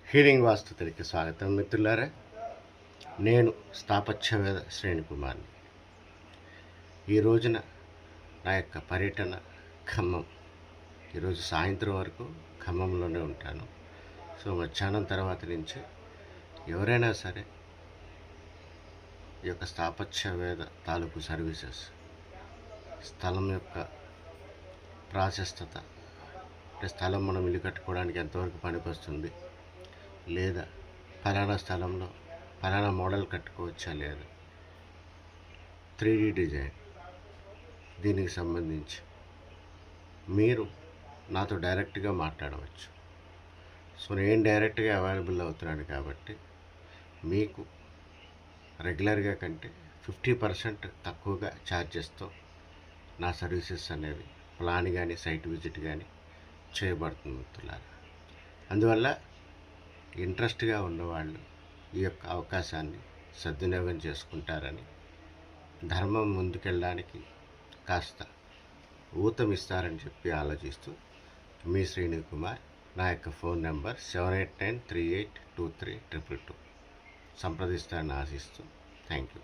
Healing వాస్తుతికి స్వాగతం మిత్రులారా. నేను స్థాపత్యవేద శ్రేణి కుమార్ని. ఈ రోజున నా యొక్క పర్యటన ఖమ్మం. ఈరోజు సాయంత్రం వరకు ఖమ్మంలోనే ఉంటాను. సో మధ్యాహ్నం తర్వాత నుంచి ఎవరైనా సరే ఈ యొక్క స్థాపత్యవేద తాలూకు సర్వీసెస్, స్థలం యొక్క ప్రాశస్తత, అంటే స్థలం మనం ఇల్లు కట్టుకోవడానికి ఎంతవరకు పనికొస్తుంది, లేదా ఫలానా స్థలంలో ఫలానా మోడల్ కట్టుకోవచ్చా లేదా, 3D డిజైన్, దీనికి సంబంధించి మీరు నాతో డైరెక్ట్గా మాట్లాడవచ్చు. సో నేను డైరెక్ట్గా అవైలబుల్ అవుతున్నాను కాబట్టి మీకు రెగ్యులర్గా కంటే 50% తక్కువగా ఛార్జెస్తో నా సర్వీసెస్ అనేవి ప్లాన్ కానీ సైట్ విజిట్ కానీ చేయబడుతుంది మిత్రులారా. అందువల్ల ఇంట్రెస్ట్గా ఉన్నవాళ్ళు ఈ యొక్క అవకాశాన్ని సద్వినియోగం చేసుకుంటారని, ధర్మం ముందుకెళ్ళడానికి కాస్త ఊతమిస్తారని చెప్పి ఆలోచిస్తూ మీ శ్రీని కుమార్. నా యొక్క ఫోన్ నెంబర్ 7893823222 సంప్రదిస్తారని ఆశిస్తూ థ్యాంక్ యూ.